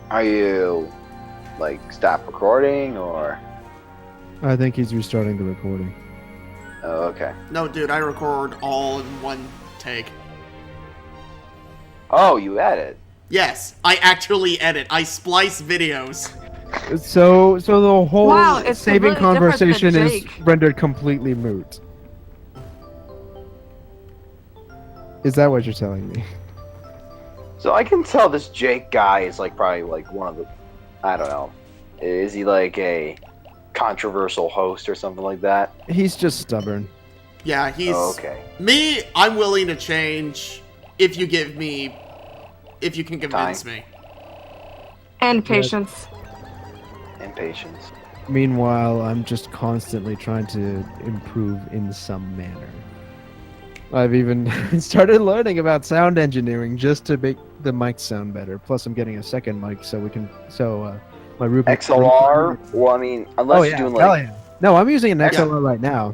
Are you, like, stop recording, or? I think he's restarting the recording. Oh, okay. No, dude, I record all in one take. Oh, you edit. Yes, I actually edit. I splice videos. So the whole Wow, it's saving completely different than conversation is Jake. rendered completely moot. Is that what you're telling me? So I can tell this Jake guy is, like, probably, like, one of the... I don't know. Is he, like, a controversial host or something like that? He's just stubborn. Yeah, he's... Oh, okay. Me, I'm willing to change if you give me... If you can convince me. And patience. Impatience. Meanwhile, I'm just constantly trying to improve in some manner. I've even started learning about sound engineering just to make the mic sound better. Plus, I'm getting a second mic so we can my Rubik XLR? Well, I mean, unless you're doing, like... hell yeah. No, I'm using an Yeah. XLR right now.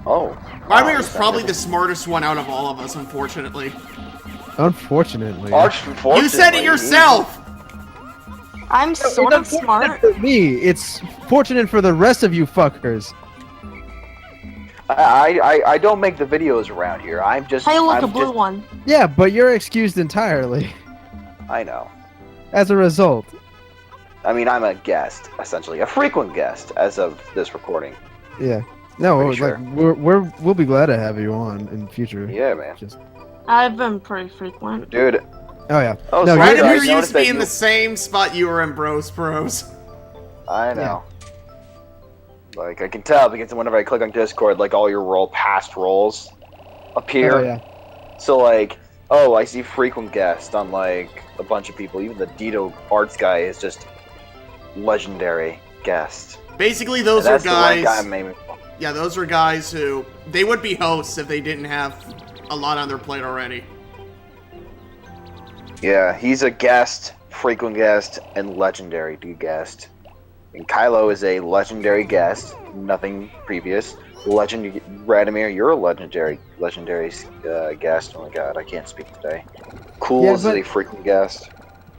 Oh. Rymir's probably the smartest one out of all of us, unfortunately. Unfortunately. You said it yourself! I'm sort of smart. For me, it's fortunate for the rest of you fuckers. I don't make the videos around here. I'm just... Hey, look, I'm a blue just- one. Yeah, but you're excused entirely. I know. As a result. I mean, I'm a guest, essentially. A frequent guest, as of this recording. Yeah. No, Pretty like sure. we'll be glad to have you on in future. Yeah, man. Just I've been pretty frequent. Dude. oh yeah. Oh, No, so you're- I Vladimir noticed used to that be in you- the same spot you were in Bros Pros. I know. Like, I can tell because whenever I click on Discord, like, all your past roles appear. Oh yeah. So, like, oh, I see frequent guest on, like, a bunch of people. Even the Dito Arts guy is just legendary guest. Basically, those And are that's the one guys... guy I'm aiming for. Yeah, those are guys who... They would be hosts if they didn't have a lot on their plate already. Yeah, he's a guest, frequent guest, and legendary guest. And Kylo is a legendary guest, nothing previous. Radimir, you're a legendary guest. Oh my god, I can't speak today. Cool Yeah, is but- a frequent guest.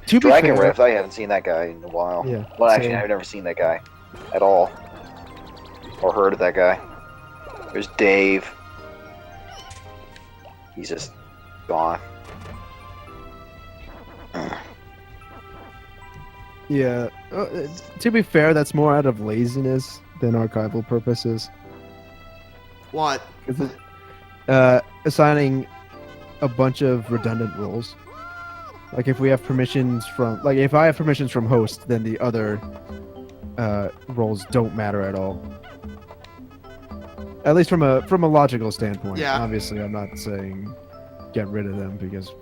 To be Dragon fair, Rift, I haven't seen that guy in a while. Yeah, Well, actually, same. I've never seen that guy at all. Or heard of that guy. There's Dave. He's just gone. Yeah. To be fair, that's more out of laziness than archival purposes. What? Assigning a bunch of redundant roles. Like if we have permissions from, like if I have permissions from host, then the other roles don't matter at all. At least from a logical standpoint. Yeah. Obviously, I'm not saying get rid of them because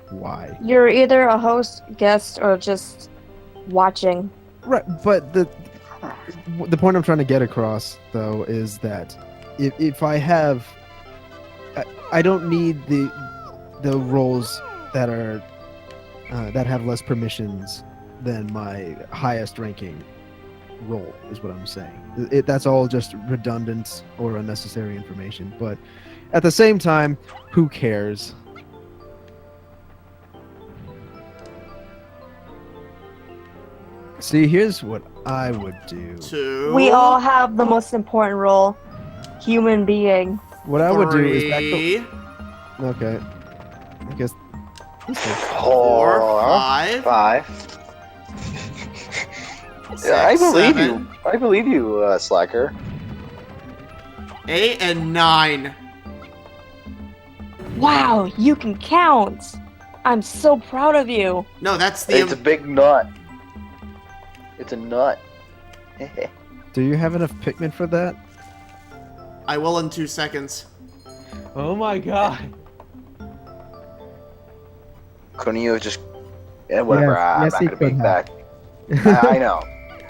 why? You're either a host, guest, or just watching. Right, but the point I'm trying to get across though is that if I have, I don't need the roles that are that have less permissions than my highest ranking role is what I'm saying. That's all just redundant or unnecessary information. But at the same time, who cares? See, here's what I would do. Two... We all have the most important role, human being. What I would do is back Three... okay. I guess. Four, five... Yeah, I believe seven, you. I believe you, Slacker. 8, and 9. Wow, you can count. I'm so proud of you. No, that's the... It's a big nut. It's a nut. Do you have enough Pikmin for that? I will in 2 seconds. Oh my god. Couldn't you have just... Yeah, whatever. Yes, I'm yes, not he gonna beat could back. I know.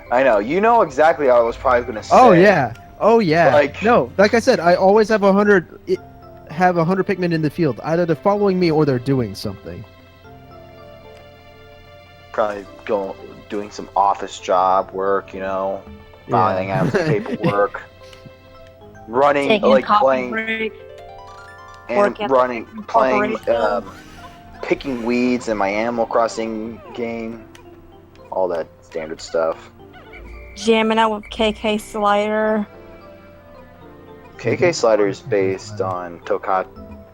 I know. You know exactly how I was probably gonna say. Oh yeah. Oh yeah. Like- No, like I said, I always have 100 Pikmin in the field. Either they're following me or they're doing something. Probably doing some office job work, you know, filing out some paperwork, running, Taking like a coffee playing, break. and working running, playing, corporation. picking weeds in my Animal Crossing game. all that standard stuff. Jamming out with KK Slider. KK Slider is based on Tokat.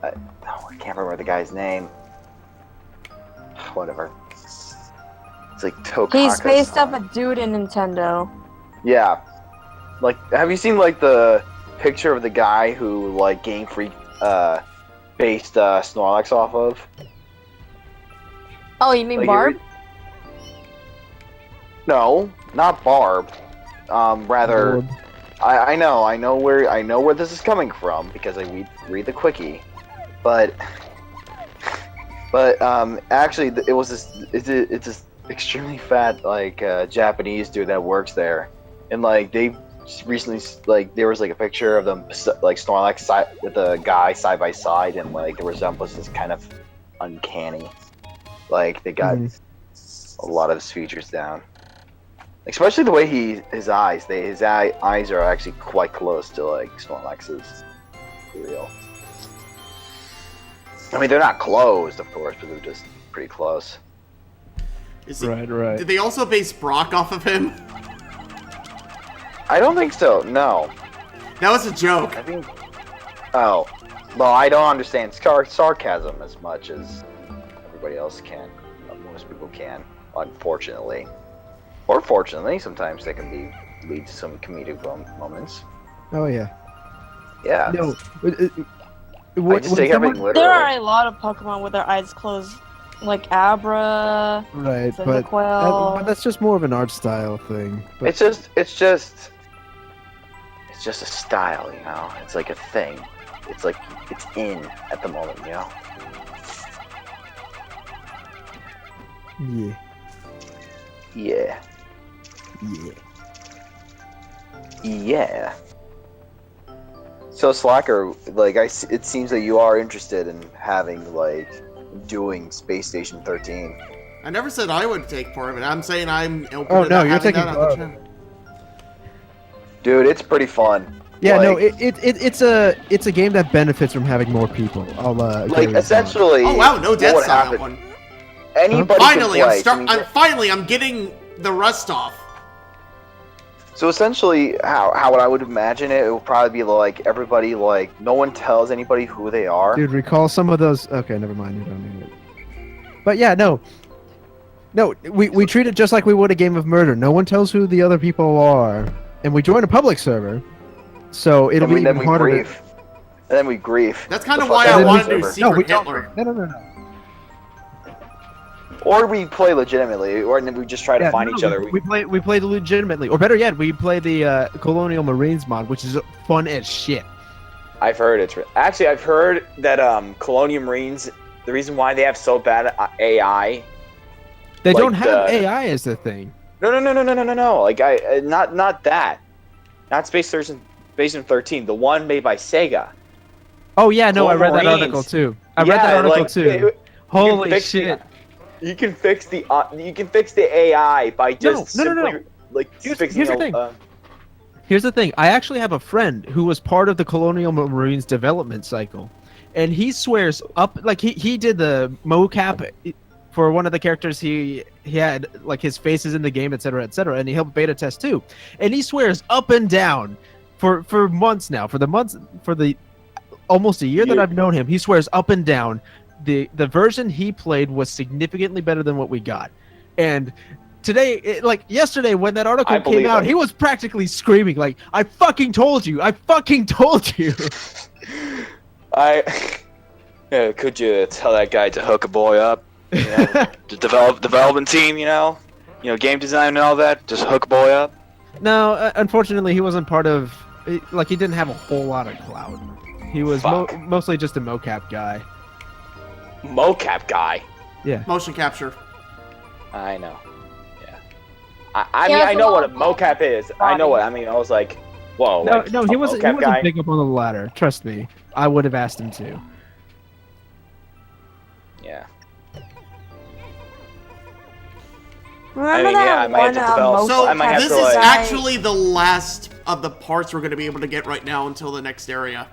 I can't remember the guy's name. Whatever. It's like Tokaka. He's based off a dude in Nintendo. Yeah. Like, have you seen like the picture of the guy who like Game Freak based Snorlax off of? Oh, you mean Like, Barb? No, not Barb. Rather, Barb. I know where this is coming from because I read the quickie, but actually it's this extremely fat like Japanese dude that works there, and like they recently like there was like a picture of them like Snorlax with a guy side by side, and like the resemblance is kind of uncanny. Like they got a lot of his features down. Especially the way his eyes are actually quite close to like Snorlax's real. I mean, they're not closed, of course, but they're just pretty close. Right. Did they also base Brock off of him? I don't think so. No, That was a joke. I think. Oh, well, I don't understand sarcasm as much as everybody else can. Most people can, unfortunately. Or fortunately, sometimes they can lead to some comedic moments. Oh yeah. Yeah. No. I just take everything literally. There are a lot of Pokemon with their eyes closed, like Abra. Right, Cyndaquil. but that's just more of an art style thing. But It's just a style, you know. It's like a thing. It's like it's in at the moment, you know. yeah. Yeah. So Slacker, like it seems that you are interested in doing Space Station 13. I never said I would take part of it. I'm saying I'm open Oh, to no, having you're taking that on part the of it. channel. Dude, it's pretty fun. Yeah, Like- no, it's a game that benefits from having more people. I'll Like give it a essentially. Oh wow, no deaths what on that happened- one. Anybody Finally, can play. I'm getting the rust off. So essentially, how I would imagine it will probably be like everybody like no one tells anybody who they are. Dude, recall some of those. Okay, never mind. You don't need it. But yeah, no, we treat it just like we would a game of murder. No one tells who the other people are, and we join a public server, so it'll be even harder. And then we grief. That's kind of The why fuck I out wanted of to the do server. Secret we don't. Hitler. No. Or we play legitimately, or then we just try to find each other. We play legitimately, or better yet, we play the Colonial Marines mod, which is fun as shit. I've heard I've heard that Colonial Marines. The reason why they have so bad AI. They Like don't have the- AI as the thing. No. Like not that. Not Space Station 13. The one made by Sega. Oh yeah, no, I read that Marines. article too. I read that article too. Holy fix shit! You can fix the AI by just No. simply like Here's fixing the thing. Here's the thing. I actually have a friend who was part of the Colonial Marines development cycle, and he swears up like he did the mocap for one of the characters. He had like his faces in the game, etc., and he helped beta test too. And he swears up and down for months now, for the almost a year that I've known him. He swears up and down the version he played was significantly better than what we got. And today, yesterday, when that article came out, he was practically screaming like, "I fucking told you! I fucking told you!" Could you tell that guy to hook a boy up? You know, to development team, game design and all that. Just hook a boy up. No, unfortunately, he wasn't part of. He didn't have a whole lot of clout. He was mostly just a mocap guy. Mocap guy. Yeah. Motion capture. I know. Yeah. I mean, I know what a mocap is. I know what. I mean, I was like, whoa. No, he wasn't big up on the ladder. Trust me, I would have asked him to. Yeah. Remember I that might have to develop. So I might have this to, is like- actually the last of the parts we're going to be able to get right now until the next area.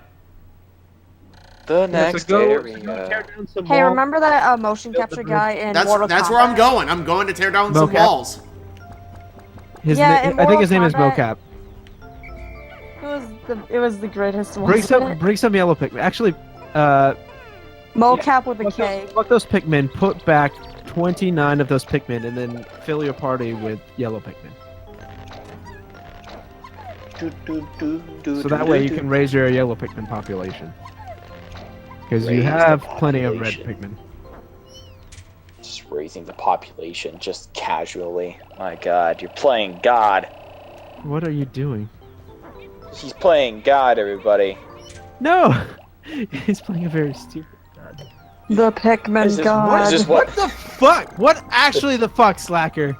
The next area. Tear down some Hey, walls. remember that motion capture guy in Mortal Kombat? That's where I'm going. I'm going to tear down some Mocap. walls. Yeah, in I think his name is Mortal Mocap. It was the greatest one. Bring some yellow Pikmin. Actually, Mocap with a K. fuck those Pikmin. Put back 29 of those Pikmin, and then fill your party with yellow Pikmin. So that way you can raise your yellow Pikmin population. Because you Raise the have plenty of red population. Pikmin. Just raising the population, just casually. My God, you're playing God. What are you doing? He's playing God, everybody. No! He's playing a very stupid god. The Pikmin Is this- god. is this What the fuck? What actually the fuck, Slacker?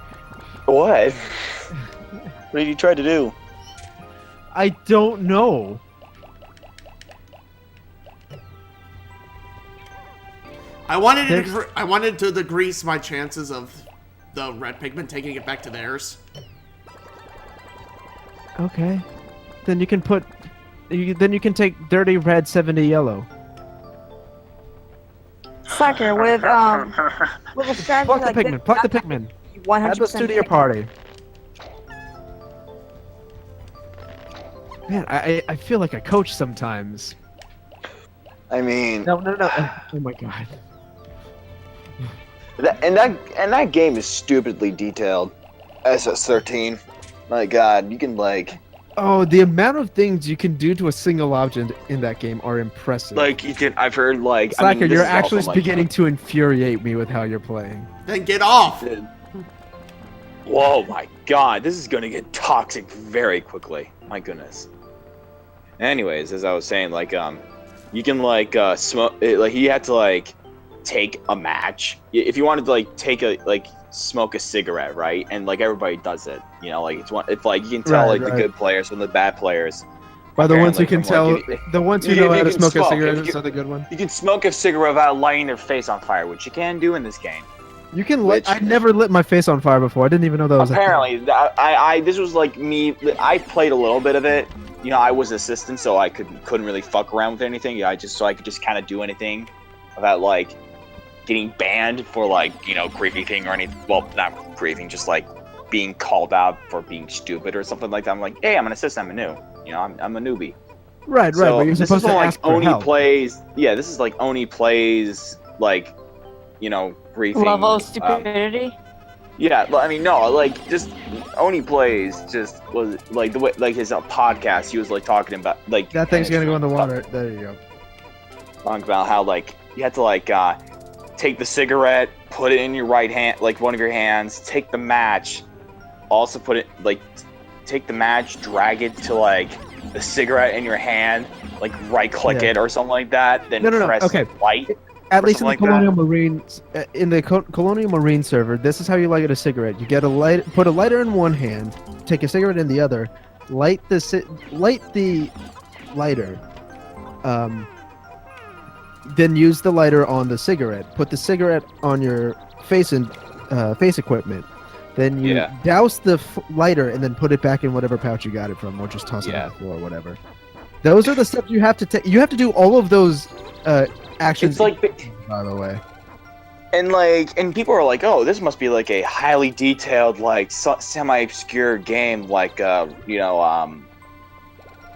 What? What did you try to do? I don't know. I wanted to decrease my chances of the red Pikmin taking it back to theirs. Okay. Then you can put... Then you can take dirty red 70 yellow. Sucker with a strategy Pluck the like Pikmin. this, Pluck the Pikmin. 100% Add those two to your party. Man, I feel like a coach sometimes. I mean, No. Oh my god. that game is stupidly detailed. SS13. My God, you can like Oh, the amount of things you can do to a single object in that game are impressive. you can. I've heard like. Slacker, I mean, this you're is actually also, like, beginning to infuriate me with how you're playing. Then get off! Whoa, my God, this is gonna get toxic very quickly. My goodness. Anyways, as I was saying, like, you can like smoke. Like, you had to like take a match if you wanted to like take a smoke a cigarette, right? And like everybody does it, you know. Like it's like you can tell Right, like the good players from the bad players. By the ones who Apparently, can from, like, tell, the ones who you know how to can smoke a smoke. cigarette If you- are the good one. You can smoke a cigarette without lighting their face on fire, which you can do in this game. You can Which- lit. I never lit my face on fire before. I didn't even know that was. Apparently, this was like me. I played a little bit of it. You know, I was assistant, so I couldn't really fuck around with anything. Yeah, I could just kind of do anything without like getting banned for like, you know, griefing or anything. Well, not griefing, just like being called out for being stupid or something like that. I'm like, hey, I'm an assistant. I'm a new. You know, I'm a newbie. Right. So But you're this supposed is to when, ask like for Oni help. plays. Yeah, this is like Oni plays like, you know, griefing. level of stupidity. Yeah, but I mean, no, like, just Oni plays just was like the way, like his podcast. He was like talking about like That thing's gonna go in the water. There you go. Talking about how like you had to like take the cigarette, put it in your right hand, like one of your hands, take the match, also put it like take the match, drag it to like the cigarette in your hand, like right click Yeah. it or something like that, then No. press Okay. light. At Or least in the something like Colonial Marines, in the Colonial Marine server, this is how you light a cigarette. You get a light, put a lighter in one hand, take a cigarette in the other, light the lighter, then use the lighter on the cigarette. Put the cigarette on your face and face equipment. Then you Yeah. douse the lighter and then put it back in whatever pouch you got it from, or just toss it Yeah. on the floor or whatever. Those are the steps you have to take. You have to do all of those actions. It's like, by the way. and people are like, oh, this must be like a highly detailed, like semi-obscure game, like you know,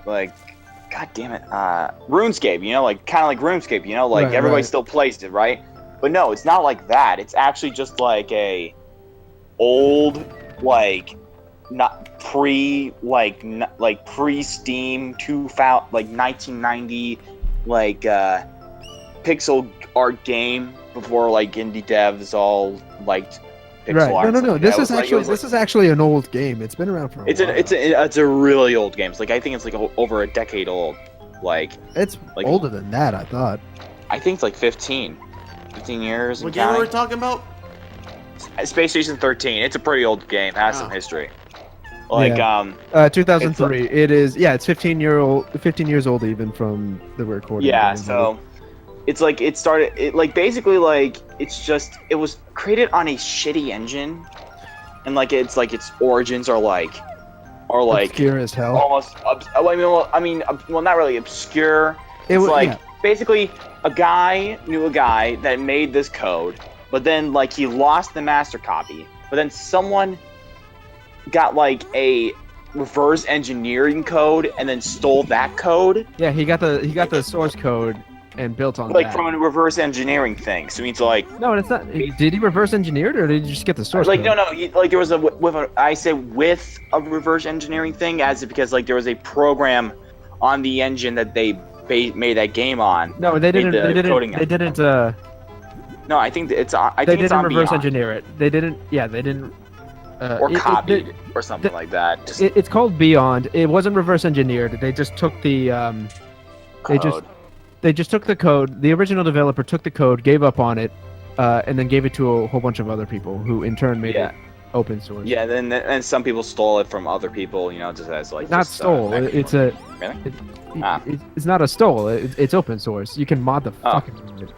like, god damn it, RuneScape, you know, like kind of like RuneScape, you know, like Right, everybody right. still plays it, right? But no, it's not like that. It's actually just like a old, like not pre, like pre-Steam 2000, like 1990, like pixel art game before like indie devs all liked pixel Right. art. No. Like, This that is was, like, it actually was, like- this is actually an old game. It's been around for a while. it's a really old game. It's like I think it's like over a decade old. Like It's like- older than that, I thought. I think it's like 15 years. What and game were we counting. talking about? Space Station 13. It's a pretty old game. Has some Oh. history. Like 2003. It is. Yeah, it's 15 years old even from the recording. yeah. time. So it's like it started. It like basically like it's just it was created on a shitty engine, and like its origins are like obscure as hell. almost. Well, not really obscure. It It's was like yeah. basically a guy knew a guy that made this code, but then like he lost the master copy. But then someone got like a reverse engineering code and then stole that code. Yeah, he got the source code and built on Like that. from a reverse engineering thing. So it means like No, it's not. Did he reverse engineer it, or did he just get the source like code? no, like there was I say with a reverse engineering thing as it because like there was a program on the engine that they made that game on. No, they didn't. They didn't. No, I think it's on. They didn't reverse engineer it. They didn't. Yeah, they didn't. Or copied or something like that. Just it's called Beyond. It wasn't reverse engineered. They just took the They just took the code. The original developer took the code, gave up on it, and then gave it to a whole bunch of other people who in turn made it open source. Yeah, and some people stole it from other people. You know, just as like not stole. It's a. Really? It's not a stole. It's open source. You can mod the fucking.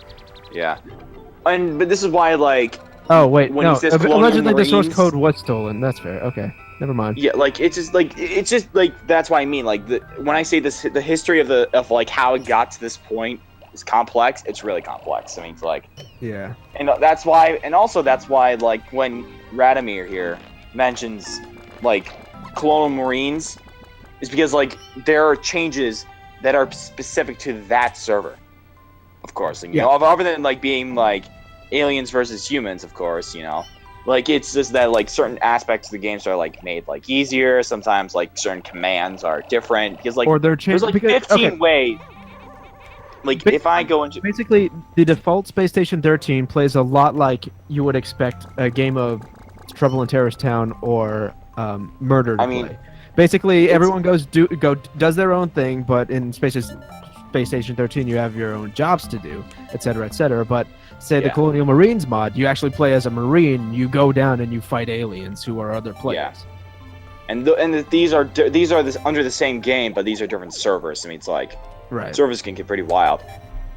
Yeah, but this is why like. Oh wait, when no. he says Allegedly, the source Marines, code was stolen. That's fair. Okay, never mind. Yeah, like it's just like that's what I mean. Like when I say this, the history of like how it got to this point is complex. It's really complex. I mean, it's like yeah, and that's why, and also that's why like when Radomir here mentions like colonial marines, is because like there are changes that are specific to that server. Of course, you know, other than like being like aliens versus humans, of course, you know, like it's just that like certain aspects of the games are like made like easier. Sometimes like certain commands are different because like or they're there's like 15 ways. Like if I go into basically the default Space Station 13 plays a lot like you would expect a game of Trouble in Terrorist Town or Murder to play. Basically, everyone does their own thing, but in Space Station 13 you have your own jobs to do, etc., etc. But say the Colonial Marines mod, you actually play as a Marine. You go down and you fight aliens who are other players. And these are under the same game, but these are different servers. I mean, it's like servers can get pretty wild.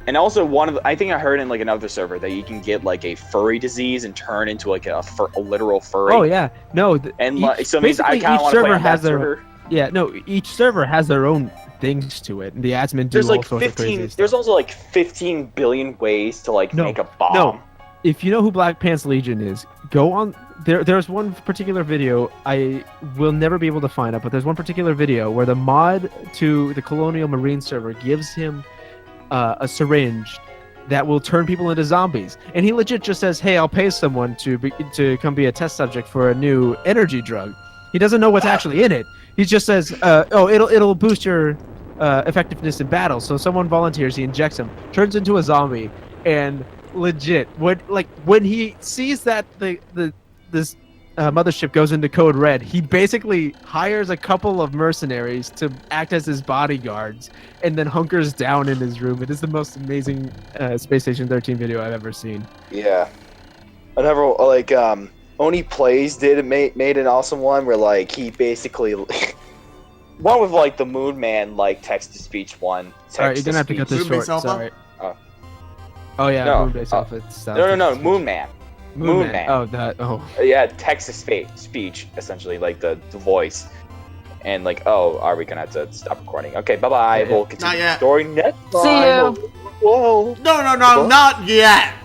And also I think I heard in like another server that you can get like a furry disease and turn into like a literal furry. Oh yeah, no. So it means I kind of want to play on that server. Yeah, no. Each server has their own things to it. The admin do all sorts of crazy stuff. There's also like 15 billion ways to like make a bomb. No, if you know who Black Pants Legion is, go on. There's one particular video I will never be able to find it, but there's one particular video where the mod to the Colonial Marine server gives him a syringe that will turn people into zombies, and he legit just says, "Hey, I'll pay someone to come be a test subject for a new energy drug." He doesn't know what's actually in it. He just says, "Oh, it'll boost your effectiveness in battle." So someone volunteers, he injects him, turns into a zombie, and legit, when he sees that this mothership goes into code red, he basically hires a couple of mercenaries to act as his bodyguards, and then hunkers down in his room. It is the most amazing Space Station 13 video I've ever seen. Yeah, I never like Oni Plays made an awesome one where like he basically one with like the Moon Man like text to speech one. Alright, you're gonna have to cut this short. Sorry. Oh yeah, no. Moonbase Alpha. No, Moon Man. Moon Man. Oh, that. Oh. Yeah, text to speech essentially, like the voice, and like, oh, are we gonna have to stop recording? Okay, bye bye. We'll continue the story next time. See you. Whoa. No, not yet.